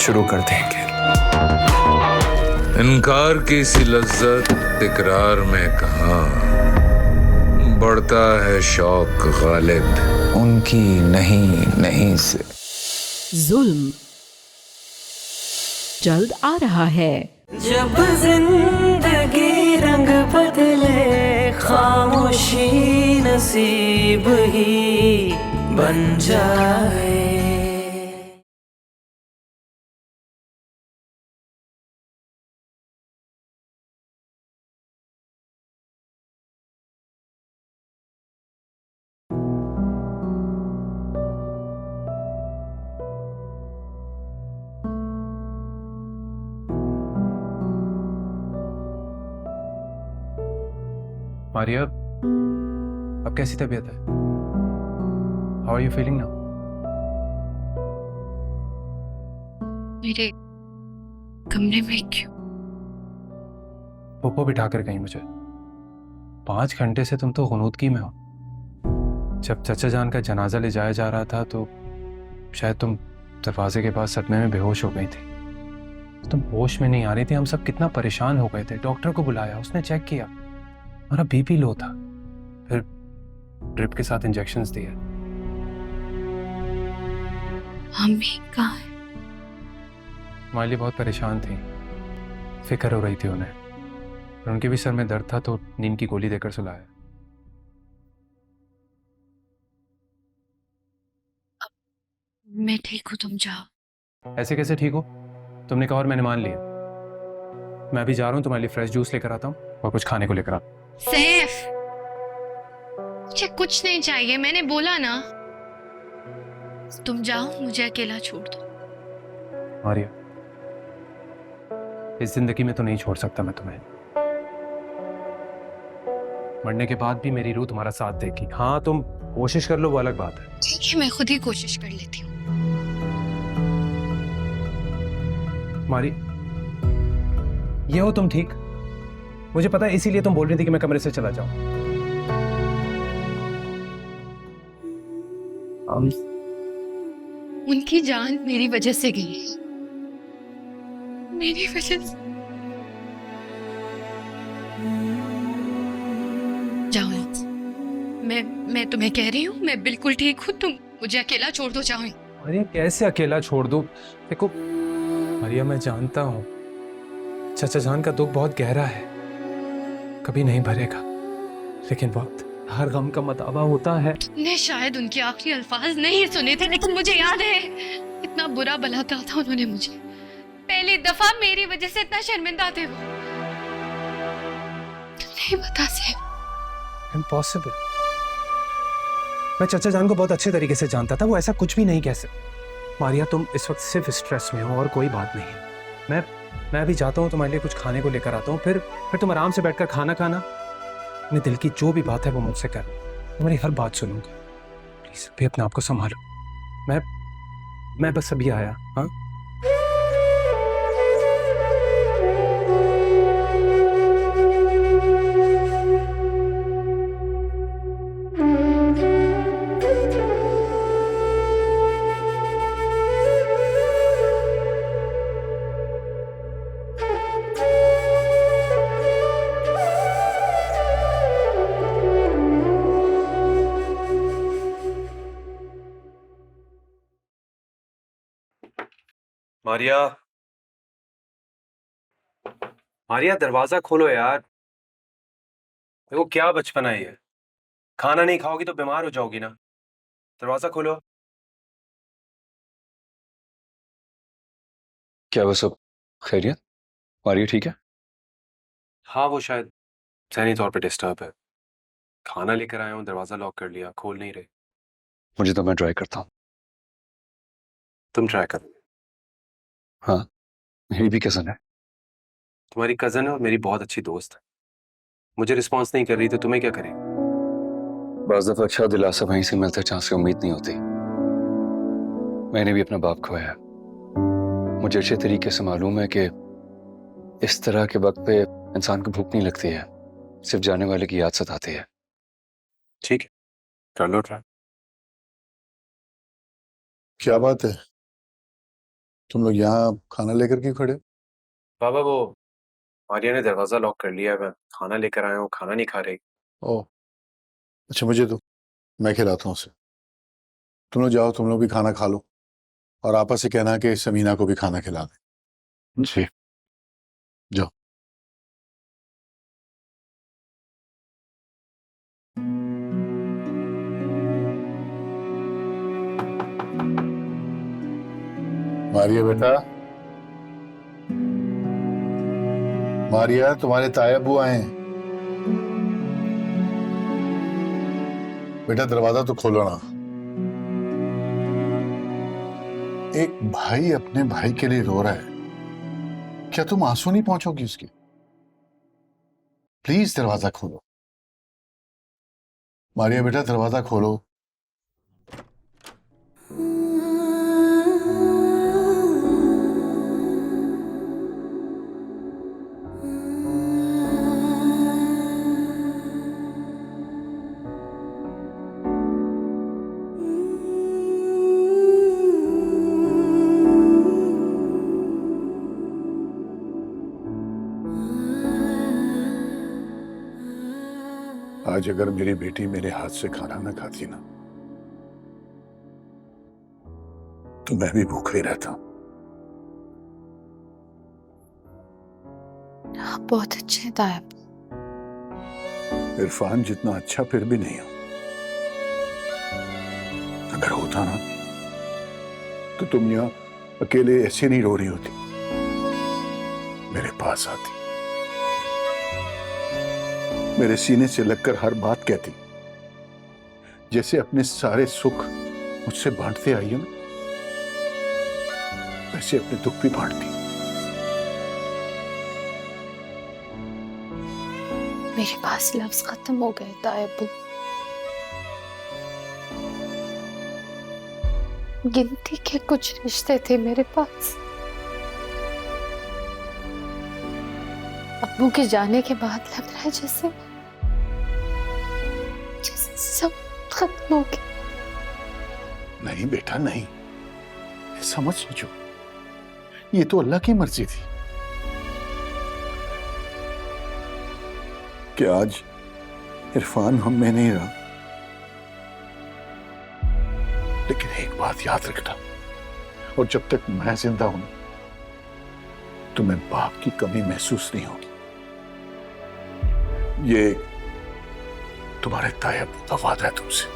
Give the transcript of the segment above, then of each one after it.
शुरू कर देंगे। इनकार की सी लज्जत इकरार में कहाँ, बढ़ता है शौक गालिब उनकी नहीं नहीं से। जुल्म जल्द आ रहा है। जब जिंदगी रंग बदले खामोशी नसीब ही बन जाए। मारिया, अब कैसी तबीयत है? How are you feeling now? मेरे कमरे में क्यों? पोपो बिठा कर गई मुझे। 5 घंटे से तुम तो गुनूदगी में हो। जब चचा जान का जनाजा ले जाया जा रहा था तो शायद तुम दरवाजे के पास सदमे में बेहोश हो गई थी। तुम होश में नहीं आ रही थी। हम सब कितना परेशान हो गए थे। डॉक्टर को बुलाया, उसने चेक किया, हमारा बीपी लो था, फिर ड्रिप के साथ इंजेक्शंस दिए। मम्मी कहाँ है? माली बहुत परेशान थी, फिक्र हो रही थी उन्हें, और उनके भी सर में दर्द था तो नींद की गोली देकर सुलाया। मैं ठीक हूँ, तुम जाओ। ऐसे कैसे ठीक हो? तुमने कहा और मैंने मान लिया। मैं अभी जा रहा हूँ, तुम्हारे लिए फ्रेश जूस लेकर आता हूँ और कुछ खाने को लेकर आता हूँ। सैफ, मुझे कुछ नहीं चाहिए, मैंने बोला ना। तुम जाओ, मुझे अकेला छोड़ दो। मारिया, इस जिंदगी में तो नहीं छोड़ सकता मैं तुम्हें। मरने के बाद भी मेरी रूह तुम्हारा साथ देगी। हाँ, तुम कोशिश कर लो, वो अलग बात है। ठीक है, मैं खुद ही कोशिश कर लेती हूँ। मारी, ये हो तुम ठीक? मुझे पता है, इसीलिए तुम बोल रही थी कि मैं कमरे से चला जाऊं। उनकी जान मेरी वजह से गई, मेरी वजह से। जाओ, मैं तुम्हें कह रही हूँ, मैं बिल्कुल ठीक हूँ। तुम मुझे अकेला छोड़ दो, जाओ। अरे कैसे अकेला छोड़ दूं? देखो मारिया, मैं जानता हूं चचा जान का दुख बहुत गहरा है, कभी नहीं भरेगा, लेकिन वक्त हर गम का मताबा होता है। तुमने शायद उनके आखिरी अल्फाज नहीं सुने थे, लेकिन मुझे याद है इतना बुरा भला कहा था उन्होंने मुझे। पहली दफा मेरी वजह से इतना शर्मिंदा थे वो। तुम नहीं बता सकते। इम्पॉसिबल। मैं चचा जान को बहुत अच्छे तरीके से जानता था, वो ऐसा कुछ भी नहीं कह सकते। मारिया, तुम इस वक्त सिर्फ स्ट्रेस में हो और कोई बात नहीं है। मैं अभी जाता हूँ, तुम्हारे लिए कुछ खाने को लेकर आता हूँ, फिर तुम आराम से बैठकर खाना खाना। अपने दिल की जो भी बात है वो मुझसे कर, तुम्हारी हर बात सुनूंगा। प्लीज अभी अपने आप को संभालो। मैं बस अभी आया। हाँ, मारिया, मारिया दरवाजा खोलो यार। देखो क्या बचपना है ये। खाना नहीं खाओगी तो बीमार हो जाओगी ना। दरवाजा खोलो। क्या वो सब खैरियत? मारिया ठीक है? हाँ, वो शायद ज़हनी तौर पे डिस्टर्ब है। खाना लेकर आया हूँ, दरवाजा लॉक कर लिया, खोल नहीं रहे। मुझे तो मैं ट्राई करता हूँ। तुम ट्राई करो। हाँ, मेरी भी कजन है। तुम्हारी कजन है और मेरी बहुत अच्छी दोस्त है। मुझे रिस्पॉन्स नहीं कर रही तो तुम्हें क्या करें? बाज़ दफ़ा अच्छा दिलासा वहीं से मिलता जहाँ से उम्मीद नहीं होती। मैंने भी अपना बाप खोया है। मुझे अच्छे तरीके से मालूम है कि इस तरह के वक्त पे इंसान को भूख नहीं लगती है, सिर्फ जाने वाले की याद सताती है। ठीक है, कर लो ट्राई। क्या बात है? तुम लोग यहाँ खाना लेकर क्यों खड़े हो? बाबा वो मारिया ने दरवाजा लॉक कर लिया है, मैं खाना लेकर आया हूँ, खाना नहीं खा रही। ओह, अच्छा मुझे दो, मैं खिलाता हूँ उसे। तुम लोग जाओ, तुम लोग भी खाना खा लो और आपा से कहना कि समीना को भी खाना खिला दे। जी, जाओ। मारिया बेटा, मारिया तुम्हारे ताया बुआ हैं। बेटा दरवाजा तो खोलो ना। एक भाई अपने भाई के लिए रो रहा है, क्या तुम आंसू नहीं पहुंचोगी उसके? प्लीज दरवाजा खोलो। मारिया बेटा दरवाजा खोलो। आज अगर मेरी बेटी मेरे हाथ से खाना ना खाती ना, तो मैं भी भूखा ही रहता। आप बहुत अच्छे हैं ताया। इरफान जितना अच्छा फिर भी नहीं हो। अगर होता ना तो तुम यहाँ अकेले ऐसे नहीं रो रही होती, मेरे पास आती, मेरे सीने से लगकर हर बात कहती, जैसे अपने सारे सुख मुझसे बांटते आई हो ना, वैसे अपने दुख भी बांटती। मेरे पास लफ्ज खत्म हो गए तायब्बू। गिनती के कुछ रिश्ते थे मेरे पास। अब्बू के जाने के बाद लग रहा है जैसे सब खत्म हो गया। नहीं बेटा नहीं, समझ लीजिए, ये तो अल्लाह की मर्जी थी कि आज इरफान हम में नहीं रहा। लेकिन एक बात याद रखना, और जब तक मैं जिंदा हूं तुम्हें बाप की कमी महसूस नहीं होगी। ये तुम्हारे तायब का वादा है तुमसे।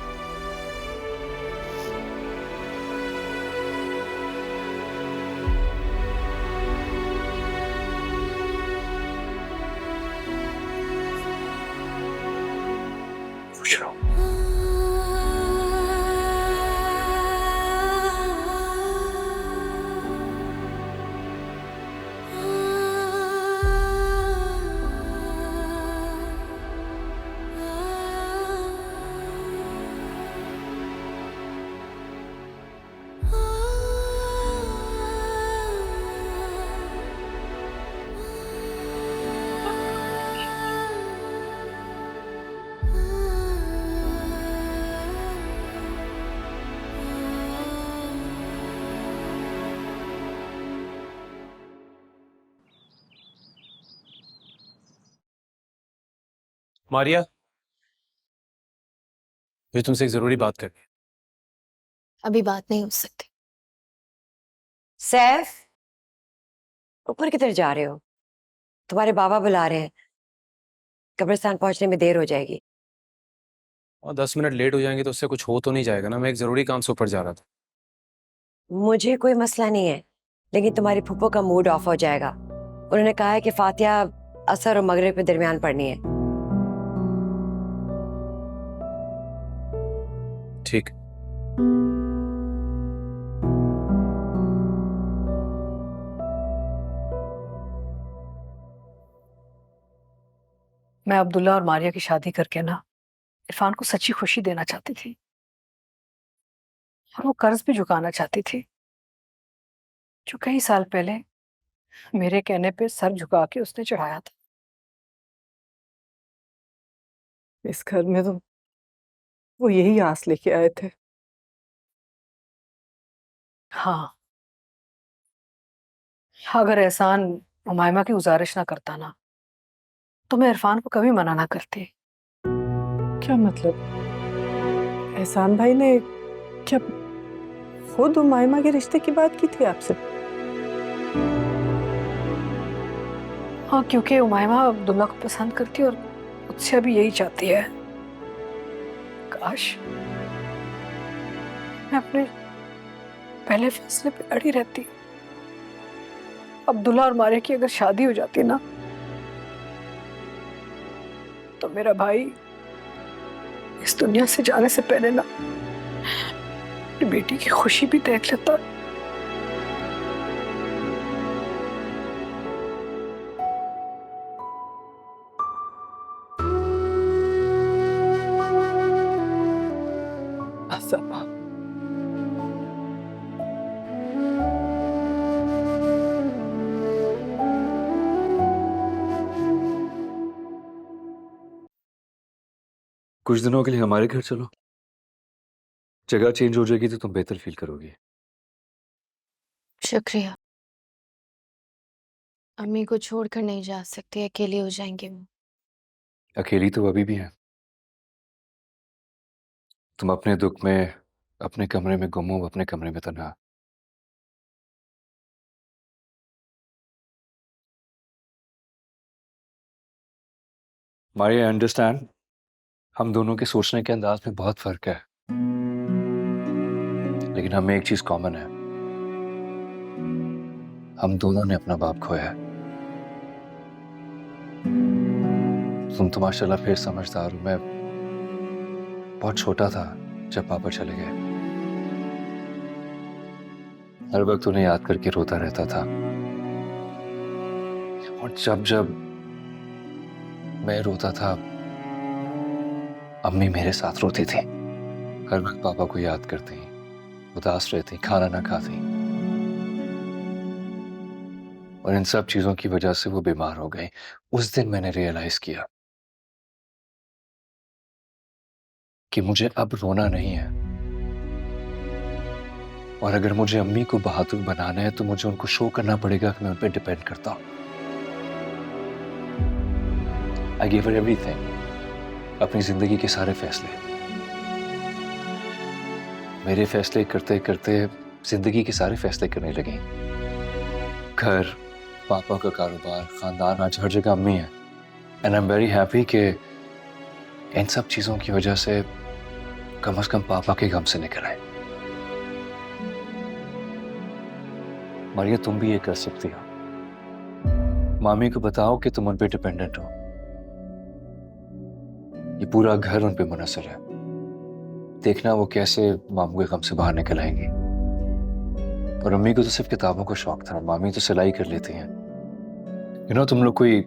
खुश रहो। मारिया, मुझे तुमसे एक जरूरी बात करनी है। अभी बात नहीं हो सकती। सैफ, ऊपर किधर जा रहे हो? तुम्हारे बाबा बुला रहे हैं, कब्रिस्तान पहुंचने में देर हो जाएगी। और 10 मिनट लेट हो जाएंगे तो उससे कुछ हो तो नहीं जाएगा ना? मैं एक जरूरी काम से ऊपर जा रहा था। मुझे कोई मसला नहीं है, लेकिन तुम्हारी फुप्पो का मूड ऑफ हो जाएगा। उन्होंने कहा है कि फातिहा असर और मगरिब के दरमियान पढ़नी है। ठीक। मैं अब्दुल्ला और मारिया की शादी करके ना इरफान को सच्ची खुशी देना चाहती थी, और वो कर्ज भी चुकाना चाहती थी जो कई साल पहले मेरे कहने पे सर झुका के उसने चढ़ाया था। इस घर में तो वो यही आस लेके आए थे। हाँ, अगर एहसान उमायमा की गुजारिश ना करता ना तो मैं इरफान को कभी मना ना करती। क्या मतलब? एहसान भाई ने क्या खुद उमायमा के रिश्ते की बात की थी आपसे? हाँ, क्योंकि उमायमा अब्दुल्ला को पसंद करती है और मुझसे अभी यही चाहती है। काश मैं अपने पहले फैसले पे अड़ी रहती। अब्दुल्ला और मारिया की अगर शादी हो जाती ना तो मेरा भाई इस दुनिया से जाने से पहले ना अपनी बेटी की खुशी भी देख लेता। कुछ दिनों के लिए हमारे घर चलो, जगह चेंज हो जाएगी तो तुम बेहतर फील करोगी। शुक्रिया। अम्मी को छोड़कर नहीं जा सकती, अकेले हो जाएंगे वो। अकेली तो अभी भी है। तुम अपने दुख में अपने कमरे में गुम हो, अपने कमरे में तन्हा। मारिया, अंडरस्टैंड, हम दोनों के सोचने के अंदाज में बहुत फर्क है, लेकिन हमें एक चीज कॉमन है, हम दोनों ने अपना बाप खोया है। तुम तो माशाल्लाह फिर समझदार हो, मैं बहुत छोटा था जब पापा चले गए। हर वक्त उन्हें याद करके रोता रहता था, और जब जब मैं रोता था अम्मी मेरे साथ रोती थी। हर वक्त पापा को याद करती, उदास रहती, खाना ना खाती, और इन सब चीजों की वजह से वो बीमार हो गई। उस दिन मैंने रियलाइज किया कि मुझे अब रोना नहीं है, और अगर मुझे अम्मी को बहादुर बनाना है तो मुझे उनको शो करना पड़ेगा कि मैं उन पर डिपेंड करता हूं। I gave her everything, अपनी जिंदगी के सारे फैसले। मेरे फैसले करते करते जिंदगी के सारे फैसले करने लगी। घर, पापा का कारोबार, खानदान, आज हर जगह अम्मी है। And I am very happy कि इन सब चीजों की वजह से कम से कम पापा के गम से निकल आए। मारिया, तुम भी ये कर सकती हो। मामी को बताओ कि तुम उन पे डिपेंडेंट हो। ये पूरा घर उन पे मुनहसर है। देखना वो कैसे मामू के गम से बाहर निकल आएंगी। और अम्मी को तो सिर्फ किताबों का शौक था, मामी तो सिलाई कर लेती हैं। तुम लोग कोई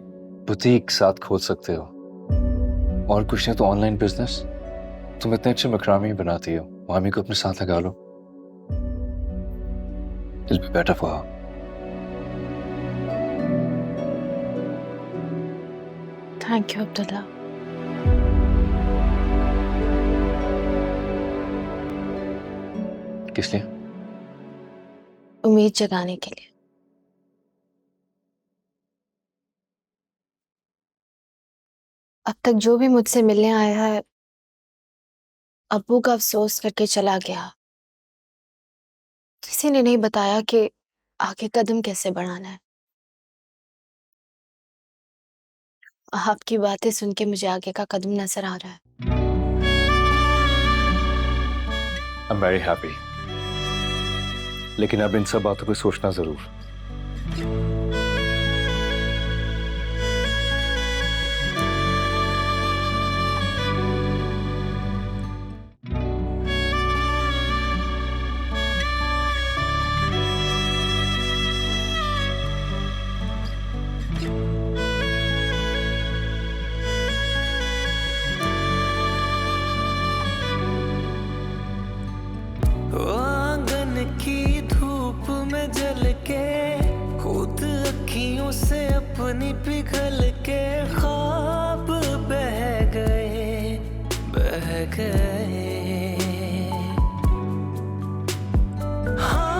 बुटीक साथ खोल सकते हो, और कुछ नहीं तो ऑनलाइन बिजनेस। तुम इतने अच्छे मकरामी बनाती हो, मामी को अपने साथ लगा लो। It'll be better for her. Thank you Abdullah. किस लिए? उम्मीद जगाने के लिए। अब तक जो भी मुझसे मिलने आया है अब्बू का अफसोस करके चला गया। किसी ने नहीं बताया कि आगे कदम कैसे बढ़ाना है। आपकी बातें सुन के मुझे आगे का कदम नजर आ रहा है। I'm very happy. लेकिन अब इन सब बातों पे सोचना जरूर। आंगन की धूप में जल के खुद अखियों से अपनी पिघल के ख्वाब बह गए बह गए। हाँ,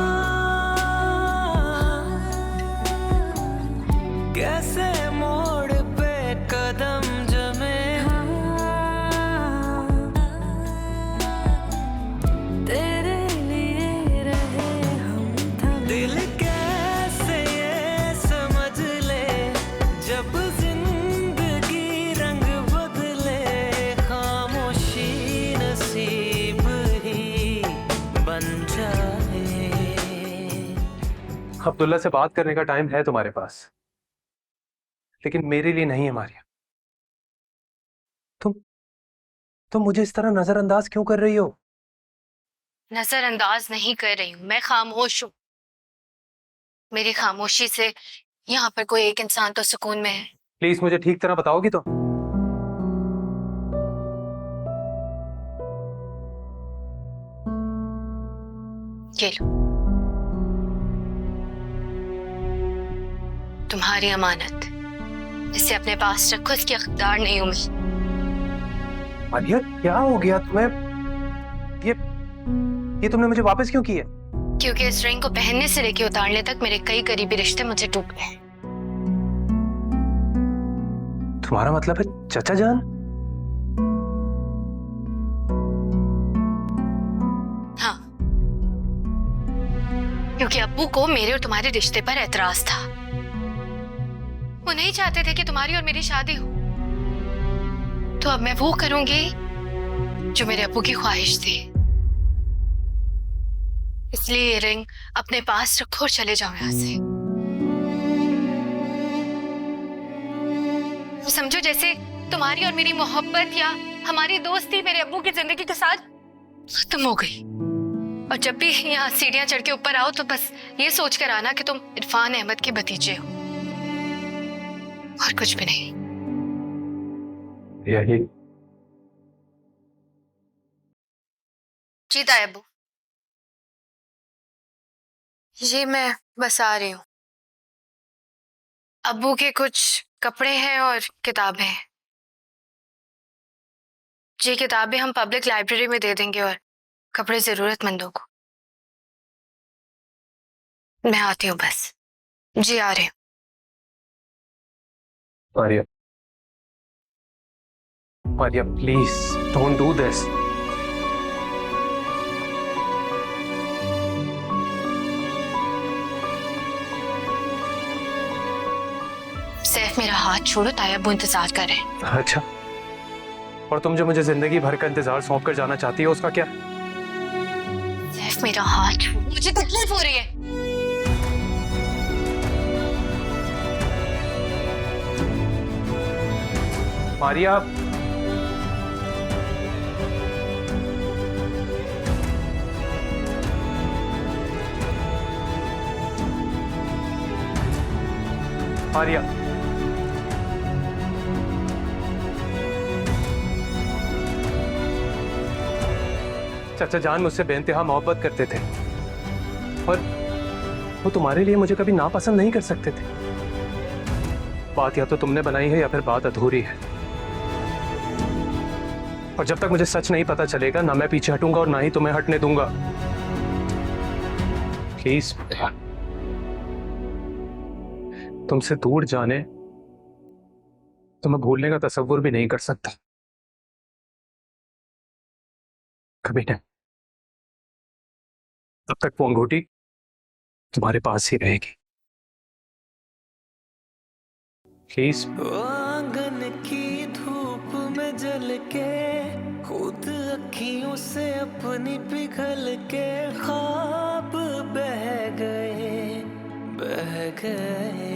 अब्दुल्ला से बात करने का टाइम है तुम्हारे पास, लेकिन मेरे लिए नहीं है मारिया। तुम मुझे इस तरह नजरअंदाज क्यों कर रही हो? नजरअंदाज नहीं कर रही हूँ, मैं खामोश हूँ। मेरी खामोशी से यहाँ पर कोई एक इंसान तो सुकून में है। प्लीज मुझे ठीक तरह बताओगी तो? ये लो, तुम्हारी अमानत, इसे अपने पास रखो, इसकी हकदार नहीं हूं मैं। मारिया क्या हो गया तुम्हें? ये तुमने मुझे वापस क्यों की है? क्योंकि इस रिंग को पहनने से लेकर उतारने तक मेरे कई करीबी रिश्ते मुझे टूट गए। तुम्हारा मतलब है चाचा जान? हाँ, क्योंकि अब्बू को मेरे और तुम्हारे रिश्ते पर एतराज था। वो नहीं चाहते थे कि तुम्हारी और मेरी शादी हो, तो अब मैं वो करूंगी जो मेरे अब्बू की ख्वाहिश थी। इसलिए ये रिंग अपने पास रखो और चले जाओ यहां से। समझो जैसे तुम्हारी और मेरी मोहब्बत या हमारी दोस्ती मेरे अब्बू की जिंदगी के साथ खत्म हो गई। और जब भी यहाँ सीढ़ियां चढ़ के ऊपर आओ तो बस ये सोच कर आना कि तुम इरफान अहमद के भतीजे हो, और कुछ भी नहीं। यही जी तायब्बू, ये मैं बस आ रही हूँ। अब्बू के कुछ कपड़े हैं और किताबें हैं। ये किताबें हम पब्लिक लाइब्रेरी में दे देंगे और कपड़े जरूरतमंदों को। मैं आती हूँ बस। जी आ रही हूँ। Maria, Maria please don't do this. Saif मेरा हाथ छोड़ो, तायब्बू इंतजार कर रहे हैं। अच्छा, और तुम जो मुझे जिंदगी भर का इंतजार सौंप कर जाना चाहती हो उसका क्या? सैफ मेरा हाथ छोड़ो, मुझे तकलीफ हो रही है। मारिया, मारिया, चाचा जान मुझसे बेइंतहा मोहब्बत करते थे और वो तुम्हारे लिए मुझे कभी नापसंद नहीं कर सकते थे। बात या तो तुमने बनाई है या फिर बात अधूरी है। और जब तक मुझे सच नहीं पता चलेगा ना मैं पीछे हटूंगा और ना ही तुम्हें हटने दूंगा। प्लीज, तुमसे दूर जाने तुम्हें भूलने का तसव्वुर भी नहीं कर सकता, कभी नहीं। तब तक वो अंगूठी तुम्हारे पास ही रहेगी। प्लीज। आंगन की धूप में जल के खुद अखियों से अपनी पिघल के ख्वाब बह गए, बह गए।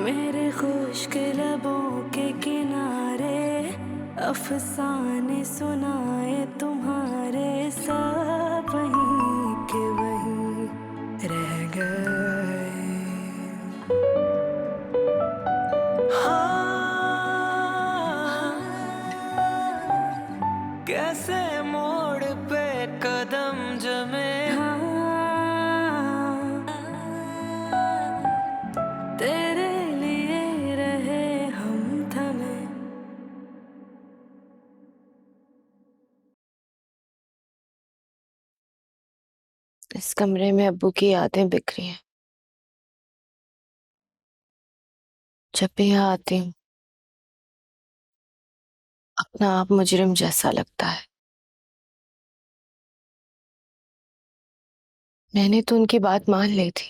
मेरे खुश्क लबों के किनारे अफसाने सुनाए तुम्हारे, सब वहीं के वहीं रह गए। कैसे मोड़ पे कदम जमे, तेरे लिए रहे हम थमे। इस कमरे में अब्बू की यादें बिखरी हैं। जब भी यहाँ आती हूँ अपना आप मुजरिम जैसा लगता है। मैंने तो उनकी बात मान ली थी,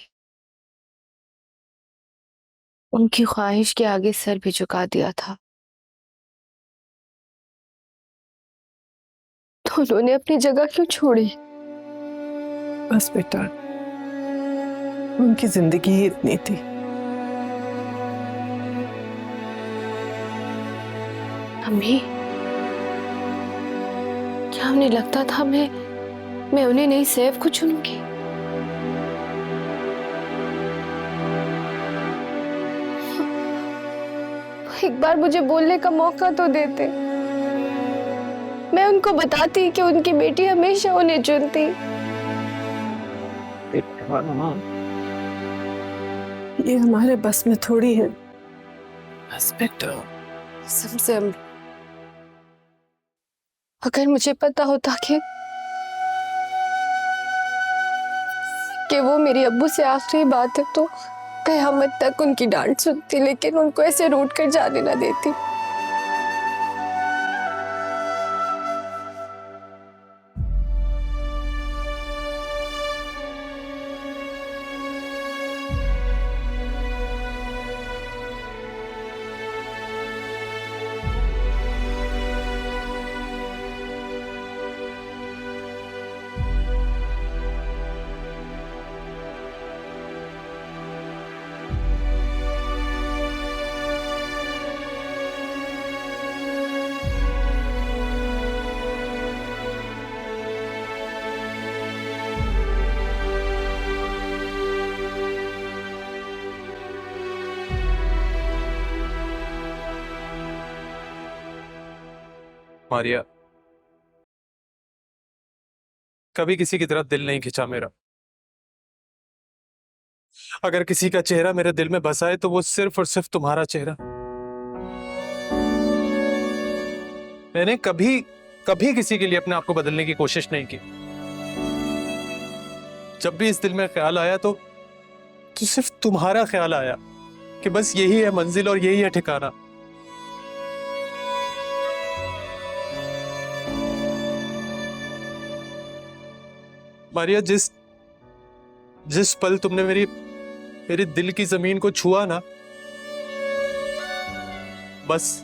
उनकी ख्वाहिश के आगे सर भी झुका दिया था, तो उन्होंने अपनी जगह क्यों छोड़ी? बस बेटा, उनकी जिंदगी ही इतनी थी। अम्मी, क्या हमें लगता था मैं उन्हें नहीं सैफ को चुनूंगी? एक बार मुझे बोलने का मौका तो देते, मैं उनको बताती कि उनकी बेटी हमेशा उन्हें चुनती। ये हमारे बस में थोड़ी है। बस बेटा, समझम, अगर मुझे पता होता कि वो मेरे अब्बू से आखिरी बात है तो कयामत तक उनकी डांट सुनती, लेकिन उनको ऐसे रूठ कर जाने ना देती। मारिया, कभी किसी की तरफ दिल नहीं खिंचा मेरा। अगर किसी का चेहरा मेरे दिल में बसा है तो वो सिर्फ और सिर्फ तुम्हारा चेहरा। मैंने कभी कभी किसी के लिए अपने आप को बदलने की कोशिश नहीं की। जब भी इस दिल में ख्याल आया तो सिर्फ तुम्हारा ख्याल आया कि बस यही है मंजिल और यही है ठिकाना। मारिया, जिस पल तुमने मेरे दिल की जमीन को छुआ ना, बस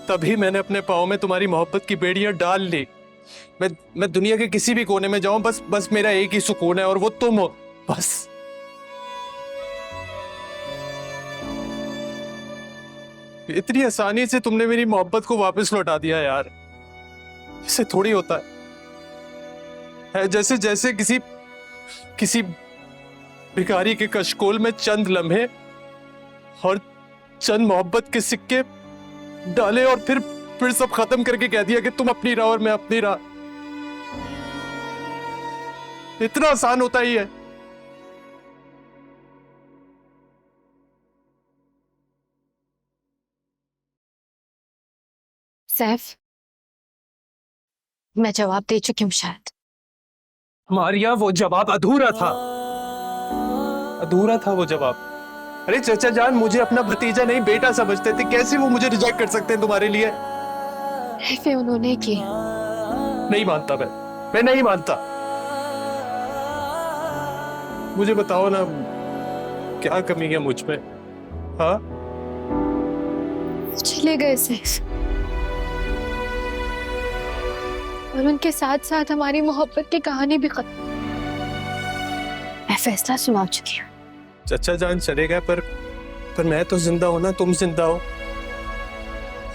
तभी मैंने अपने पाँव में तुम्हारी मोहब्बत की बेड़ियां डाल ली। मैं दुनिया के किसी भी कोने में जाऊं, बस मेरा एक ही सुकून है और वो तुम हो। बस इतनी आसानी से तुमने मेरी मोहब्बत को वापस लौटा दिया यार। ऐसे थोड़ी होता है। जैसे जैसे किसी भिखारी के कशकोल में चंद लम्हे और चंद मोहब्बत के सिक्के डाले और फिर सब खत्म करके कह दिया कि तुम अपनी राह और मैं अपनी राह। इतना आसान होता ही है। सैफ, मैं जवाब दे चुकी हूँ शायद। मारिया, वो जवाब अधूरा था वो जवाब। अरे चाचा जान मुझे अपना भतीजा नहीं बेटा समझते थे, कैसे वो मुझे रिजेक्ट कर सकते हैं तुम्हारे लिए? ऐसे उन्होंने की। नहीं मानता मैं नहीं मानता। मुझे बताओ ना, क्या कमी है मुझ में? हाँ, चले गए सैफ, और उनके साथ साथ हमारी मोहब्बत की कहानी भी खत्म। मैं फैसला सुना चुकी हूँ। चचा जान चले गए पर मैं तो जिंदा हूं ना, तुम जिंदा हो।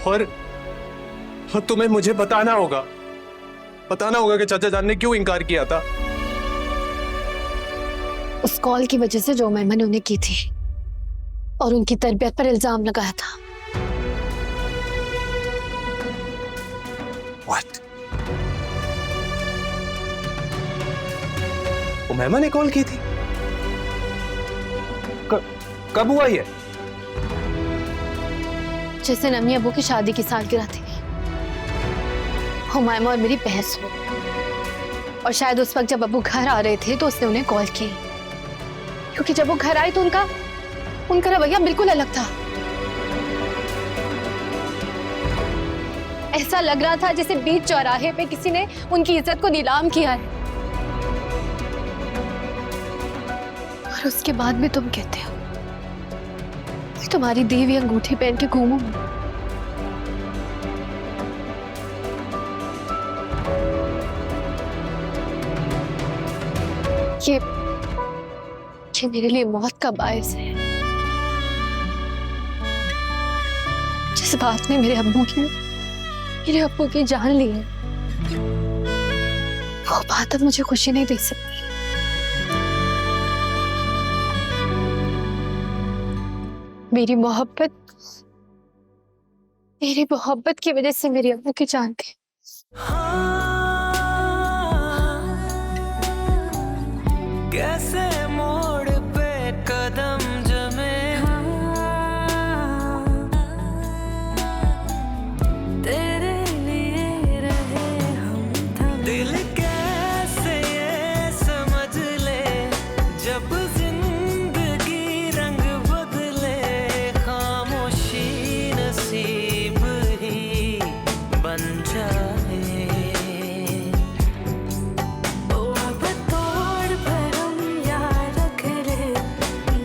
और तुम्हें मुझे बताना होगा कि चाचा जान ने क्यों इनकार किया था। उस कॉल की वजह से जो मैंने उन्हें की थी और उनकी तरबियत पर इल्जाम लगाया था। What? वो मेमा ने कॉल की थी? कब हुआ ये? जैसे नमी अबू की शादी की सालगिरह थी, हुमायमा और मेरी बहस हो, और शायद उस वक्त जब अबू घर आ रहे थे तो उसने उन्हें कॉल की, क्योंकि जब वो घर आए तो उनका रवैया बिल्कुल अलग था। ऐसा लग रहा था जैसे बीच चौराहे पे किसी ने उनकी इज्जत को नीलाम किया है। और उसके बाद भी तुम कहते हो तुम्हारी दी हुई अंगूठी पहन के घूमूं। ये मेरे लिए मौत का बायस है। जिस बात ने मेरे अब्बू की जान ली है, वो बात अब मुझे खुशी नहीं दे सकती। मेरी मोहब्बत की वजह से मेरे अब्बू की जान गई। कैसे मोड़ पे कदम जमे, तेरे लिए रहे हम थमे। दिल कैसे ये समझ ले, जब जिंदगी रंग बदले, खामोशी नसीब ही बन जाए।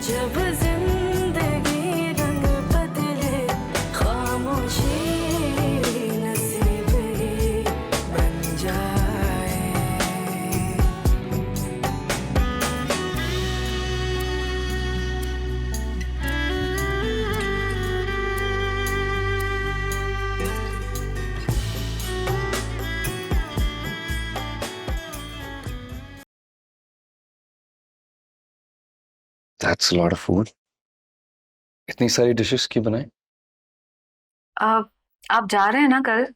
जब जिंदगी रंग बदले, खामोशी नसीब ही बन जाए। That's a lot of food. इतनी सारी डिशेस क्यों बनाए? आप जा रहे हैं ना कल,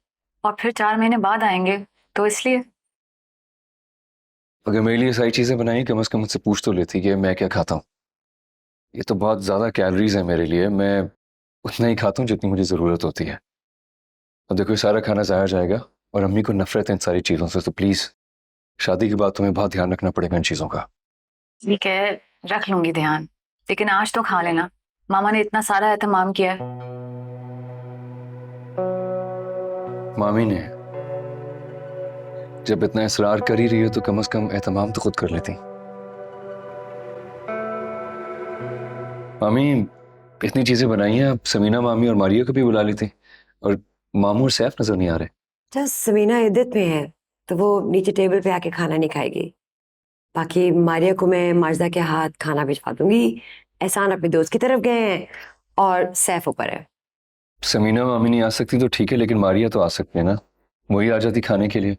और फिर 4 महीने बाद आएंगे, तो इसलिए। अगर मेरे लिए सारी चीजें बनाई, कम से कम मुझसे पूछ तो लेती कि मैं क्या खाता हूँ। ये तो बहुत ज्यादा कैलोरीज है मेरे लिए, मैं उतना ही खाता हूँ जितनी मुझे जरूरत होती है। अब देखो, सारा खाना जाया जाएगा और अम्मी को नफरत है इन सारी चीजों से, तो प्लीज शादी के बाद तुम्हें बहुत ध्यान रखना पड़ेगा इन चीजों का। ठीक है, रख लूंगी ध्यान, लेकिन आज तो खा लेना। मामा ने इतना सारा एहतमाम किया है। मामी ने जब इतना इसरार कर ही रही हो, तो कम से कम एहतमाम तो खुद कर लेती। मामी इतनी चीजें बनाई हैं, अब समीना मामी और मारिया को भी बुला लेती, और मामू और सैफ नजर नहीं आ रहे। जब समीना इद्दत में है तो वो नीचे टेबल पे आके खाना नहीं खाएगी। बाकी मारिया को मैं मार्जा के हाथ खाना भिजवा दूंगी। एहसान अपने दोस्त की तरफ गए हैं और सैफ ऊपर है। समीना मामी नहीं आ सकती तो ठीक है, लेकिन मारिया तो आ सकती है ना, वही आ जाती खाने के लिए।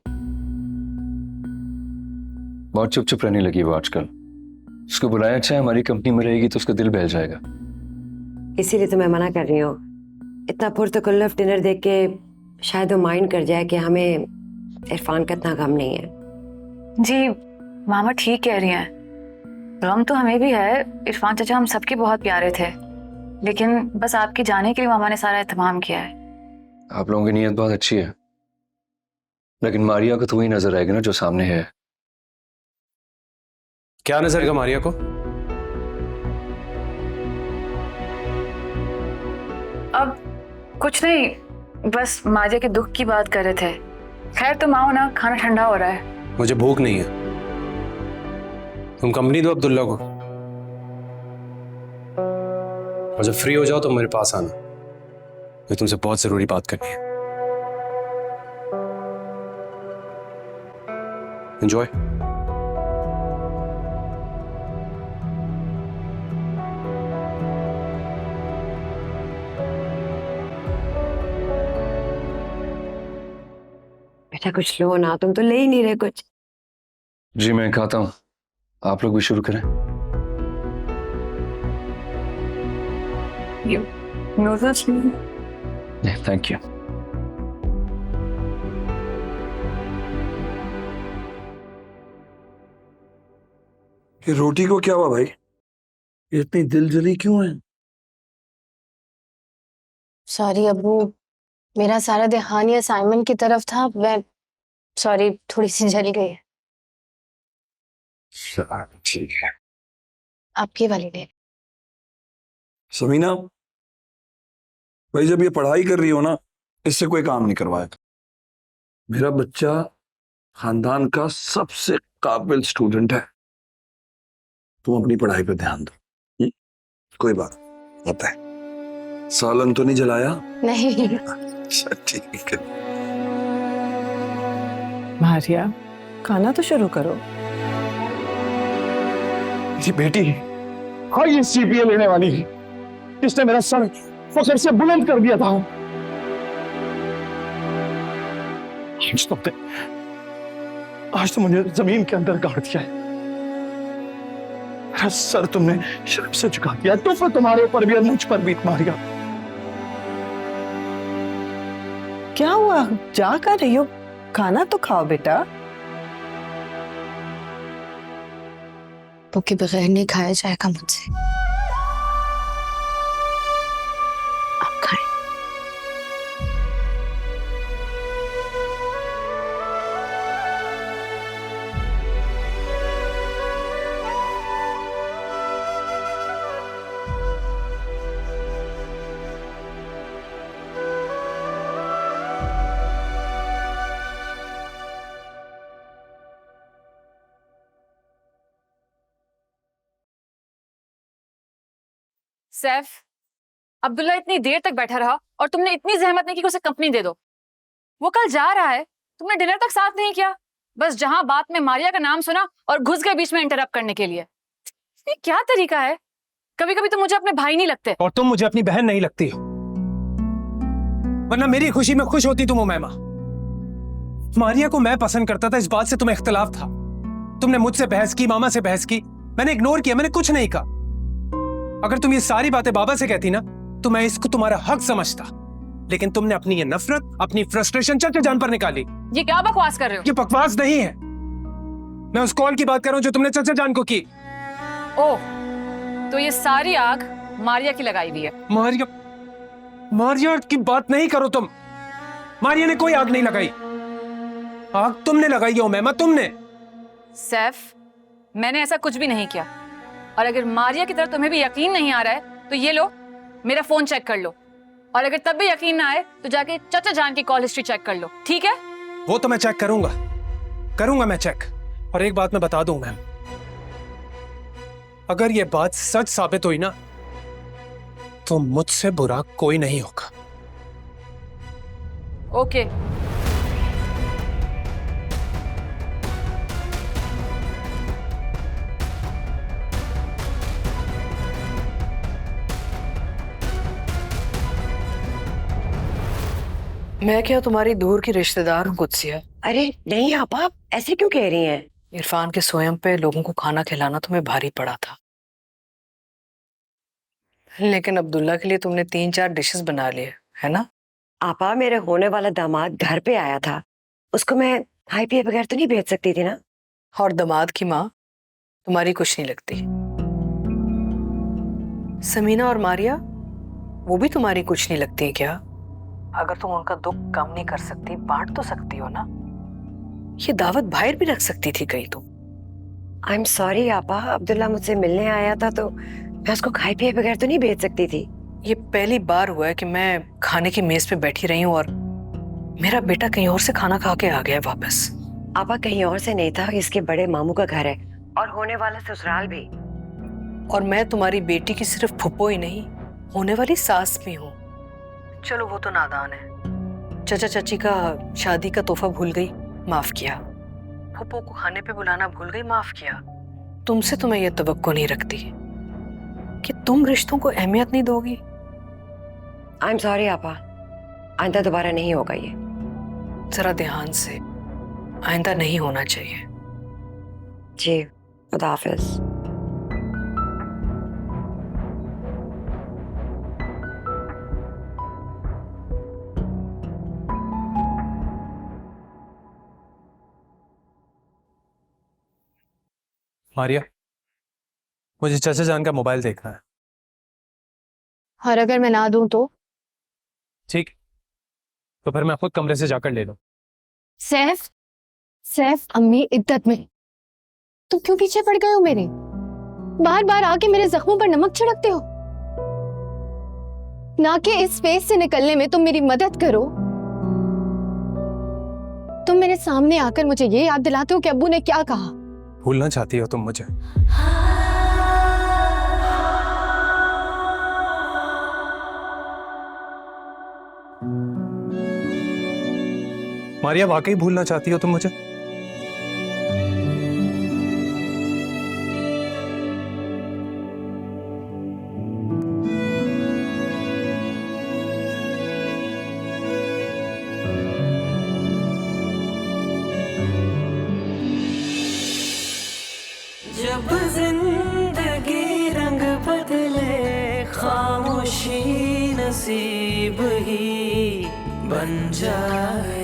बहुत चुप चुप रहने लगी वो आजकल। उसको बुलाया अच्छा है, हमारी कंपनी में रहेगी तो उसका दिल बहल जाएगा। इसीलिए तो मैं मना कर रही हूँ। इतना पुरतकल्लफ डिनर देख के शायद वो माइंड कर जाए कि हमें इरफान का इतना गम नहीं है। जी मामा ठीक कह रही हैं, गम तो हमें भी है। इरफान चाचा हम सबके बहुत प्यारे थे, लेकिन बस आपके जाने के लिए मामा ने सारा एहतमाम किया है। आप लोगों की नीयत बहुत अच्छी है, लेकिन मारिया को तो वही नजर आएगा ना जो सामने है। क्या नजर आएगा मारिया को? अब कुछ नहीं, बस मारिया के दुख की बात कर रहे थे। खैर तुम आओ ना, खाना ठंडा हो रहा है। मुझे भूख नहीं है। तुम कंपनी दो अब्दुल्ला को, और जब फ्री हो जाओ तो मेरे पास आना। मुझे तुमसे बहुत जरूरी बात करनी है। एंजॉय। बेटा कुछ लो ना, तुम तो ले ही नहीं रहे कुछ। जी मैं खाता हूँ, आप लोग भी शुरू करें। Noodles thank you. ये रोटी को क्या हुआ भाई? इतनी दिलजली क्यों है? सॉरी अब्बू, मेरा सारा ध्यान ये असाइनमेंट की तरफ था। मैं सॉरी, थोड़ी सी जल गई। ठीक है। आपकी वाली ने। समीना भाई, जब ये पढ़ाई कर रही हो ना, इससे कोई काम नहीं करवाया। मेरा बच्चा खानदान का सबसे काबिल स्टूडेंट है। तुम अपनी पढ़ाई पे ध्यान दो। कोई बात होता है। सालन तो नहीं जलाया? नहीं। अच्छा ठीक है। मारिया खाना तो शुरू करो। थी बेटी, हाँ ये सीपीए लेने वाली जिसने मेरा सर फख्र से बुलंद कर दिया था। आज तो मुझे जमीन के अंदर गाड़ दिया है। मेरा सर तुमने शर्म से झुका दिया, तो फिर तुम्हारे ऊपर भी और मुझ पर भी मारिया। क्या हुआ, जा कर रही हो? खाना तो खाओ बेटा। भूखे बगैर नहीं खाया जाएगा मुझसे। आप खाएं। सैफ, अब्दुल्ला इतनी देर तक बैठा रहा और तुमने इतनी जहमत नहीं की कि उसे कंपनी दे दो। वो कल जा रहा है, तुमने डिनर तक साथ नहीं किया, बस जहां बात में मारिया का नाम सुना और घुस गए बीच में इंटरप्ट करने के लिए। ये क्या तरीका है? कभी कभी तो मुझे अपने भाई नहीं लगते। और तुम मुझे अपनी बहन नहीं लगती हो, वरना मेरी खुशी में खुश होती तुम उमैमा। मारिया को मैं पसंद करता था, इस बात से तुम्हें इख्तिलाफ था। तुमने मुझसे बहस की, मामा से बहस की, मैंने इग्नोर किया, मैंने कुछ नहीं कहा। अगर तुम ये सारी बातें बाबा से कहती ना तो मैं इसको तुम्हारा हक समझता, लेकिन तुमने अपनी ये नफरत, अपनी फ्रस्ट्रेशन चाचा जान पर निकाली। ये क्या बकवास कर रहे हो? ये बकवास नहीं है, मैं उस कॉल की बात कर रहा हूं जो तुमने चाचा जान को की। ओह, तो ये सारी आग मारिया की लगाई हुई है। मारिया की बात नहीं करो तुम। मारिया ने कोई आग नहीं लगाई, आग तुमने लगाई है उमैमा, तुमने। सैफ, मैंने ऐसा कुछ भी नहीं किया, और अगर मारिया की तरह तुम्हें भी यकीन नहीं आ रहा है तो ये लो, मेरा फोन चेक कर लो, और अगर तब भी यकीन ना आए तो जाके चाचा जान की कॉल हिस्ट्री चेक कर लो, ठीक है? वो तो मैं चेक करूंगा मैं चेक। और एक बात मैं बता दूं मैम, अगर ये बात सच साबित हुई ना तो मुझसे बुरा कोई नहीं होगा। ओके। मैं क्या तुम्हारी दूर की रिश्तेदार हूँ कुदसिया? अरे नहीं आपा, ऐसे क्यों कह रही हैं? इरफान के स्वयं पे लोगों को खाना खिलाना तुम्हें भारी पड़ा था, लेकिन अब्दुल्ला के लिए तुमने 3-4 डिशेस बना लिए, है ना? आपा, मेरे होने वाला दामाद घर पे आया था, उसको मैं खाए पिए बगैर तो नहीं भेज सकती थी ना। और दामाद की माँ तुम्हारी कुछ नहीं लगती। समीना और मारिया, वो भी तुम्हारी कुछ नहीं लगती है क्या? अगर तुम उनका दुख कम नहीं कर सकती, बांट तो सकती हो ना। ये दावत बाहर भी रख सकती थी कहीं तुम। आई एम सॉरी आपा, अब्दुल्ला मुझसे मिलने आया था तो मैं उसको खाए पिए बगैर तो नहीं भेज सकती थी। ये पहली बार हुआ है कि मैं खाने की मेज पे बैठी रही हूँ और मेरा बेटा कहीं और से खाना खा के आ गया वापस। आपा, कहीं और से नहीं था, इसके बड़े मामू का घर है और होने वाला ससुराल भी। और मैं तुम्हारी बेटी की सिर्फ फुप्पो ही नहीं, होने वाली सास भी हूँ। चलो वो तो नादान है, चाचा चाची का शादी का तोहफा भूल गई, माफ किया। फुप्पो को खाने पे बुलाना भूल गई, माफ किया। तुमसे तो मैं ये तवक्को नहीं रखती कि तुम रिश्तों को अहमियत नहीं दोगी। आई एम सॉरी आपा, आइंदा दोबारा नहीं होगा ये। जरा ध्यान से, आइंदा नहीं होना चाहिए। जी, खुदा हाफिज। मारिया, मुझे चाचा जान का मोबाइल देखना है। और अगर मैं ना दूं तो? ठीक, तो फिर मैं खुद कमरे से जाकर ले लूं। सैफ, सैफ, अम्मी इद्दत में तुम क्यों पीछे पड़ गए हो मेरे? बार बार आके मेरे जख्मों पर नमक छिड़कते हो। ना कि इस फेस से निकलने में तुम मेरी मदद करो, तुम मेरे सामने आकर मुझे ये याद दिलाते हो कि अब्बू ने क्या कहा। भूलना चाहती हो तुम मुझे? मारिया, वाकई भूलना चाहती हो तुम मुझे? जब जिंदगी रंग बदले खामोशी नसीब ही बन जाए